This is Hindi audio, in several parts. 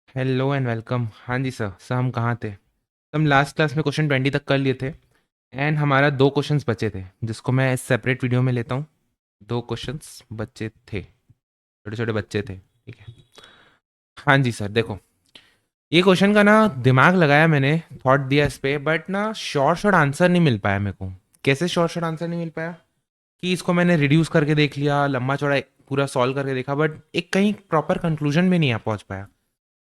Hello and welcome. हाँ जी सर हम कहाँ थे? हम लास्ट क्लास में क्वेश्चन 20 तक कर लिए थे एंड हमारा दो क्वेश्चंस बचे थे जिसको मैं इस सेपरेट वीडियो में लेता हूँ। दो क्वेश्चंस बचे थे, छोटे छोटे बच्चे थे, ठीक है। हाँ जी सर, देखो ये क्वेश्चन का ना दिमाग लगाया मैंने, थॉट दिया इस पे, बट ना शॉर्ट शॉर्ट आंसर नहीं मिल पाया मेरे को। कैसे शॉर्ट शॉर्ट आंसर नहीं मिल पाया? कि इसको मैंने रिड्यूस करके देख लिया, लंबा चौड़ा पूरा सॉल्व करके देखा, बट एक कहीं प्रॉपर कंक्लूजन में नहीं आ पहुंच पाया।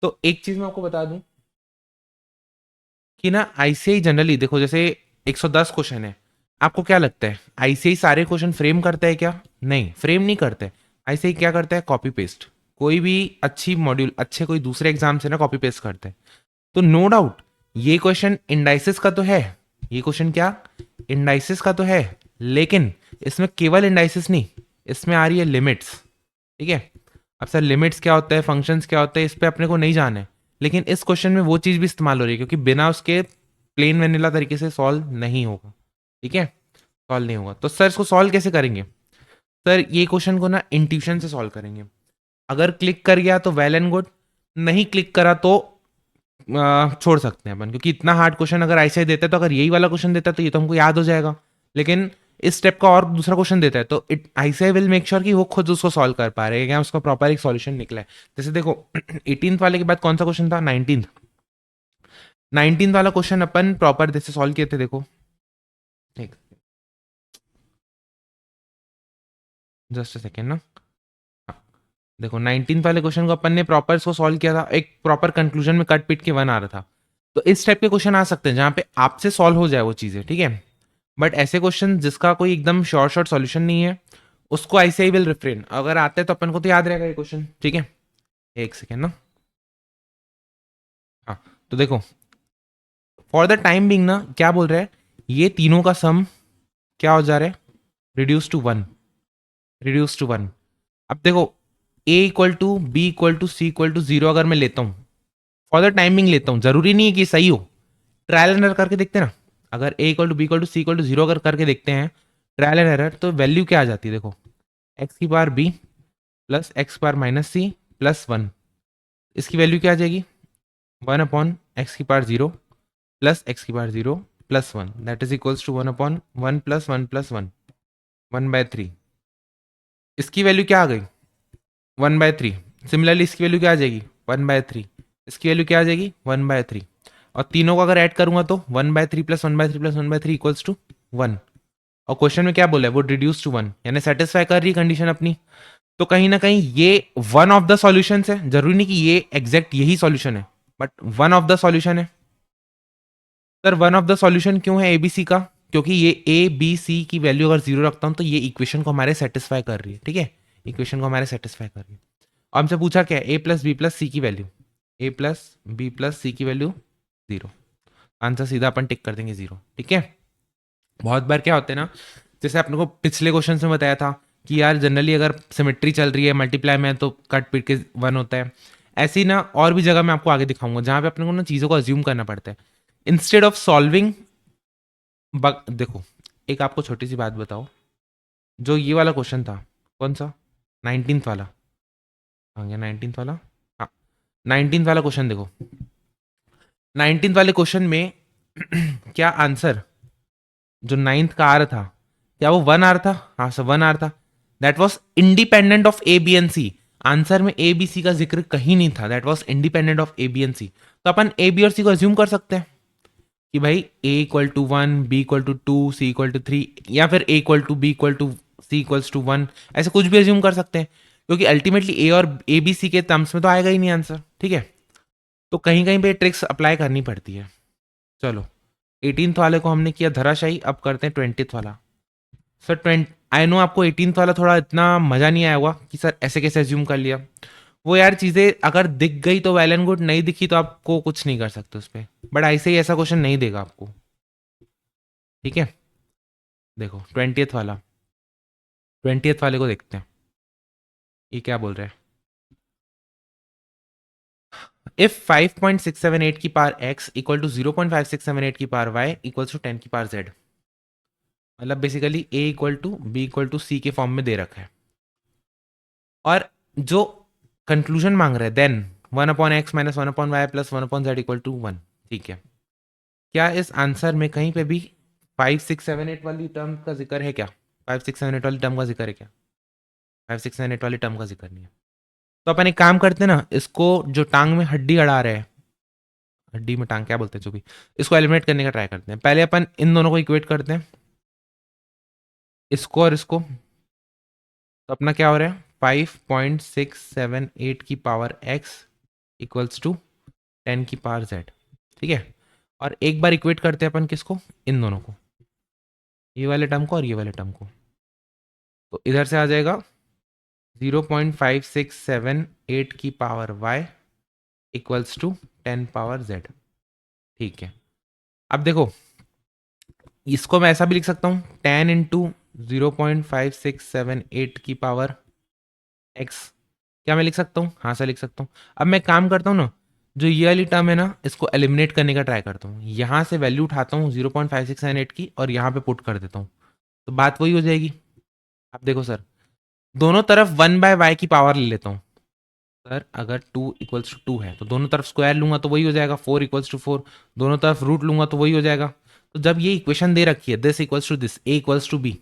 तो एक चीज़ मैं आपको बता दूं कि ना आईसीआई जनरली देखो, जैसे 110 क्वेश्चन है, आपको क्या लगता है आईसीआई सारे क्वेश्चन फ्रेम करता है क्या? नहीं, फ्रेम नहीं करते। आईसीआई क्या करता है? Copy paste. कोई भी अच्छी मॉड्यूल अच्छे कोई दूसरे एग्जाम से ना कॉपी पेस्ट करते हैं। तो नो डाउट ये क्वेश्चन इंडाइसिस का तो है। ये क्वेश्चन क्या इंडाइसिस का तो है, लेकिन इसमें केवल इंडाइसिस नहीं, इसमें आ रही है लिमिट्स। ठीक है। अब सर लिमिट्स क्या होता है, फंक्शंस क्या होते हैं, इस पे अपने को नहीं जाना है, लेकिन इस क्वेश्चन में वो चीज़ भी इस्तेमाल हो रही है क्योंकि बिना उसके प्लेन वेनिला तरीके से सॉल्व नहीं होगा। ठीक है, सॉल्व नहीं होगा। तो सर इसको सॉल्व कैसे करेंगे? सर ये क्वेश्चन को ना इंट्यूशन से सॉल्व करेंगे। अगर क्लिक कर गया तो वेल एंड गुड, नहीं क्लिक करा तो छोड़ सकते हैं अपन, क्योंकि इतना हार्ड क्वेश्चन अगर ऐसे देता है तो अगर यही वाला क्वेश्चन देता है तो ये तो हमको याद हो जाएगा। लेकिन इस स्टेप का और दूसरा क्वेश्चन देता है तो it ICI will make sure कि वो खुद उसको सॉल्व कर पा रहे हैं, क्या उसका प्रॉपर एक सॉल्यूशन निकला है। जैसे देखो 18th वाले के बाद कौन सा क्वेश्चन था? 19th। 19th वाला क्वेश्चन अपन प्रॉपर जैसे सॉल्व किए थे, देखो एक जस्ट सेकेंड ना। हाँ, देखो 19th वाले क्वेश्चन को अपन ने प्रॉपर इसको सॉल्व किया था, एक प्रॉपर कंक्लूजन में कट पिट के वन आ रहा था। तो इस टाइप के क्वेश्चन आ सकते हैं जहां पे आपसे सॉल्व हो जाए वो चीजें, ठीक है। बट ऐसे क्वेश्चन जिसका कोई एकदम शॉर्ट शॉर्ट सॉल्यूशन नहीं है, उसको आईसीआई विल रिफ्रेन। अगर आते हैं तो अपन को तो याद रहेगा ये क्वेश्चन, ठीक है। एक सेकेंड ना। हाँ, तो देखो फॉर द टाइम बिंग ना क्या बोल रहा है, ये तीनों का सम क्या हो जा रहा है? Reduce to one. Reduce to one. अब देखो A equal to B equal to C equal to zero अगर मैं लेता हूँ, फॉर द टाइमिंग लेता हूँ, जरूरी नहीं है कि सही हो। ट्रायल एंड एरर करके देखते हैं ना। अगर A equal to B equal to C equal to zero अगर करके देखते हैं ट्रायल एंड एरर, तो वैल्यू क्या आ जाती है? देखो एक्स की power B plus X power minus C plus one. इसकी वैल्यू क्या आ जाएगी? वन अपॉन एक्स की पावर जीरो प्लस एक्स की power zero plus one, that is equals to one upon one plus one plus one, one by three. इसकी वैल्यू क्या आ गई? One by three. सिमिलरली इसकी वैल्यू क्या आ जाएगी? One by three. इसकी वैल्यू क्या आ जाएगी? One by three. और तीनों को अगर ऐड करूंगा तो one by three plus one by three plus one by three equals to one. और क्वेश्चन में क्या बोला है? वो रिड्यूस टू वन, यानी सेटिस्फाई कर रही है कंडीशन अपनी। तो कहीं ना कहीं ये वन ऑफ द सॉल्यूशन है, जरूरी नहीं कि ये एग्जैक्ट यही सॉल्यूशन है, but one of the solution है। Sir one of the solution क्यों है एबीसी का? क्योंकि ये ए बी सी की वैल्यू अगर जीरो रखता हूं तो ये इक्वेशन को हमारे सेटिस्फाई कर रही है, ठीक है। इक्वेशन को हमारे सेटिस्फाई कर रही है। और हमसे पूछा क्या है? ए प्लस बी प्लस सी की वैल्यू। ए प्लस बी प्लस सी की वैल्यू जीरो। आंसर सीधा अपन टिक कर देंगे जीरो, ठीक है। बहुत बार क्या होता है ना, जैसे आपने को पिछले क्वेश्चन में बताया था कि यार जनरली अगर सिमेट्री चल रही है मल्टीप्लाई में तो कट पिट के वन होता है। ऐसे ही ना और भी जगह मैं आपको आगे दिखाऊंगा जहां पे अपने को ना चीज़ों को अज्यूम करना पड़ता है इंस्टेड ऑफ सॉल्विंग। देखो एक आपको छोटी सी बात बताओ, जो ये वाला क्वेश्चन था कौन सा? 19th वाला। आ गया 19th वाला। हाँ, 19th वाला क्वेश्चन देखो। 19th वाले क्वेश्चन में क्या आंसर जो नाइन्थ का आ रहा था, क्या वो वन आ रहा था? हाँ सर वन आ रहा था। That was independent of A B and C. Answer में ए बी सी का जिक्र कहीं नहीं था, that was independent of A B and C. तो अपन ए बी और सी को अज्यूम कर सकते हैं कि भाई A equal to one, B equal to two, C equal to three, या फिर A equal to B equal to C equals to one. ऐसे कुछ भी अज्यूम कर सकते हैं क्योंकि अल्टीमेटली ए और ए बी सी के टर्म्स में तो आएगा ही नहीं आंसर, ठीक है। तो कहीं कहीं पे ट्रिक्स अप्लाई करनी पड़ती है। चलो 18th वाले को हमने किया धराशायी, अब करते हैं 20th वाला। सर आई नो आपको 18th वाला थोड़ा इतना मजा नहीं आया होगा कि सर ऐसे कैसे एज्यूम कर लिया। वो यार चीजें अगर दिख गई तो वेल एंड गुड, नहीं दिखी तो आपको कुछ नहीं कर सकते उस पर। बट ऐसे ही ऐसा क्वेश्चन नहीं देगा आपको, ठीक है। देखो 20th वाला, 20th वाले को देखते हैं ये क्या बोल रहा है। इफ 5.678 की पावर x इक्वल टू 0.5678 की पावर y इक्वल टू 10 की पावर z। मतलब basically a equal to B equal to C के फॉर्म में दे रखा है और जो कंक्लूजन मांग रहा है then one upon X minus one upon Y plus one upon Z equal to one. ठीक है, क्या इस आंसर में कहीं पे भी 5 6 7 8 वाली टर्म का जिक्र है क्या? 5 6 7 8 वाली टर्म का जिक्र है क्या? 5 6 7 8 वाली टर्म का जिक्र नहीं है। तो अपन एक काम करते हैं ना, इसको जो टांग में हड्डी अड़ा रहे हैं, हड्डी में टांग क्या बोलते हैं जो भी, इसको एलिमिनेट करने का ट्राई करते हैं। पहले अपन इन दोनों को इक्वेट करते हैं, इसको और इसको। तो अपना क्या हो रहा है, 5.678 की पावर x इक्वल्स टू 10 की पावर z। ठीक है, और एक बार इक्वेट करते हैं अपन किसको, इन दोनों को, ये वाले टर्म को और ये वाले टर्म को। तो इधर से आ जाएगा 0.5678 की power y equals to 10 power z। ठीक है, अब देखो इसको मैं ऐसा भी लिख सकता हूँ, 10 इंटू 0.5678 की पावर x। क्या मैं लिख सकता हूँ? हाँ सर लिख सकता हूँ। अब मैं काम करता हूँ ना, जो ये वाली टर्म है ना, इसको एलिमिनेट करने का ट्राई करता हूँ। यहाँ से वैल्यू उठाता हूँ 0.5678 की और यहाँ पे पुट कर देता हूँ, तो बात वही हो जाएगी। अब देखो सर, दोनों तरफ 1/y की पावर ले लेता हूँ। सर अगर 2 इक्वल्स टू 2 है तो दोनों तरफ स्क्वायर लूंगा तो वही हो जाएगा, 4 इक्वल्स टू 4, दोनों तरफ रूट लूंगा तो वही हो जाएगा। तो जब ये इक्वेशन दे रखी है this equals to this, A equals to B,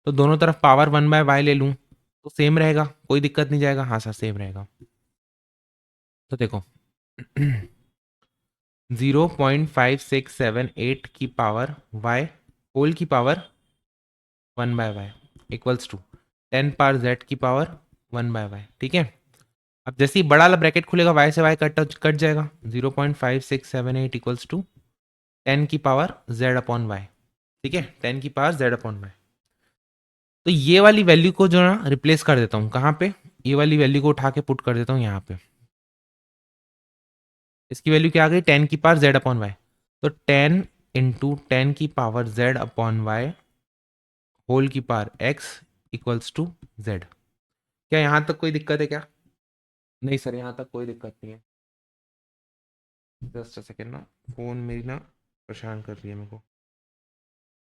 तो दोनों तरफ पावर 1/y ले लूँ तो सेम रहेगा, कोई दिक्कत नहीं जाएगा। हाँ सर सेम रहेगा। तो देखो 0.5678 की पावर y होल की power 1/y equals to 10 power z की पावर 1/y। ठीक है, अब जैसे ही बड़ा वाला ब्रैकेट खुलेगा y से y कट जाएगा, 0.5678 इक्वल्स टू 10 की पावर z अपॉन y। ठीक है, 10 की पावर z अपॉन y। तो ये वाली वैल्यू को जो ना रिप्लेस कर देता हूँ, कहाँ पे, ये वाली वैल्यू को उठा के पुट कर देता हूँ यहाँ पे। इसकी वैल्यू क्या आ गई, 10 की पावर z अपॉन वाई। तो 10 इंटू 10 की power z upon Y whole की power x equals to z। क्या यहाँ तक कोई दिक्कत है क्या? नहीं सर यहाँ तक कोई दिक्कत नहीं है। जस्ट अ सेकेंड ना, फ़ोन मेरी ना परेशान कर रही है मेरे को।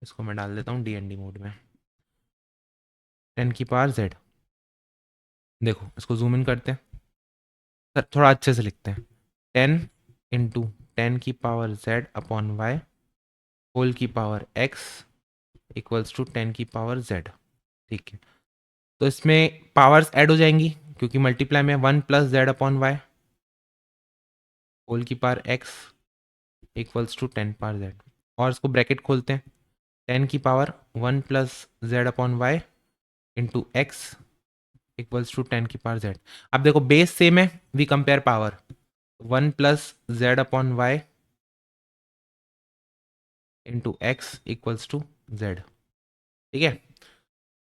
इसको मैं डाल देता हूँ DND मोड में। 10 की पावर z, देखो इसको जूम इन करते हैं सर, थोड़ा अच्छे से लिखते हैं। 10 इंटू 10 की power z upon Y whole की पावर x इक्वल्स टू 10 की पावर z। ठीक है, तो इसमें पावर्स ऐड हो जाएंगी क्योंकि मल्टीप्लाई में 1 plus Z upon Y whole की power x equals to 10 power z। और इसको ब्रैकेट खोलते हैं, 10 की power 1 plus Z upon Y into X equals to 10 की पावर z। अब देखो बेस सेम है, we compare power, 1 plus Z upon Y into X equals to z। ठीक है,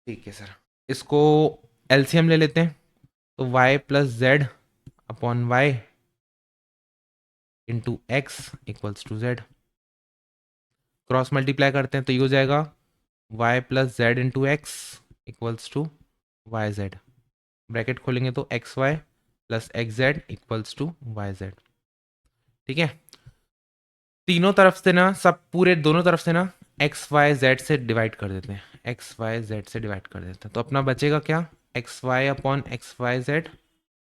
ठीक है सर, इसको एलसीएम ले लेते हैं। तो y plus Z upon Y into X equals to Z. Cross multiply करते हैं तो ये हो जाएगा y plus Z into X equals to Y Z. Bracket खोलेंगे तो X Y plus X Z equals to Y Z. ठीक है, तीनों तरफ से ना, सब पूरे दोनों तरफ से ना एक्स वाई जेड से डिवाइड कर देते हैं, एक्स वाई जेड से डिवाइड कर देते हैं। तो अपना बचेगा क्या, X Y upon X Y Z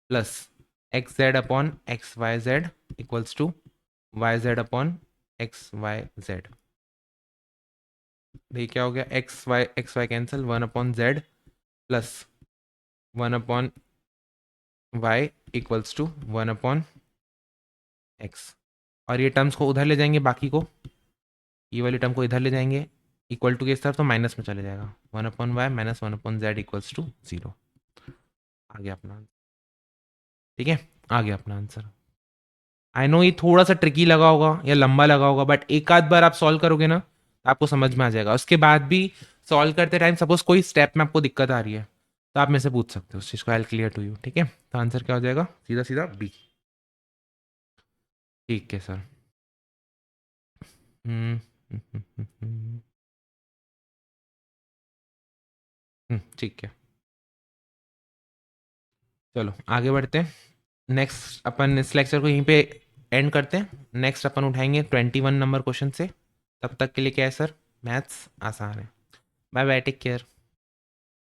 plus X Z upon X Y Z equals to Y Z upon X Y Z. ये क्या हो गया, X Y cancel, 1 upon Z plus 1 upon Y equals to 1 upon X. और ये टर्म्स को उधर ले जाएंगे, बाकी को, ये वाली टर्म को इधर ले जाएंगे, इक्वल टू के इस तरफ तो माइनस में चले जाएगा, 1 upon Y minus 1 upon Z equals to 0। आ गया अपना आंसर। ठीक है, आ गया अपना आंसर। आई नो ये थोड़ा सा ट्रिकी लगा होगा या लंबा लगा होगा, बट एक आध बार आप सॉल्व करोगे ना तो आपको समझ में आ जाएगा। उसके बाद भी सॉल्व करते टाइम सपोज कोई स्टेप में आपको दिक्कत आ रही है तो आप मेरे से पूछ सकते हो उस चीज़ को, आई क्लियर टू यू। ठीक है, तो आंसर क्या हो जाएगा, सीधा सीधा बी। ठीक है सर। हम्म हम्म, हम्म, हम्म, हम्म, ठीक है, चलो आगे बढ़ते हैं। नेक्स्ट अपन इस लेक्चर को यहीं पे एंड करते हैं। नेक्स्ट अपन उठाएंगे 21 नंबर क्वेश्चन से। तब तक के लिए क्या है सर, मैथ्स आसान है। Bye bye, take care.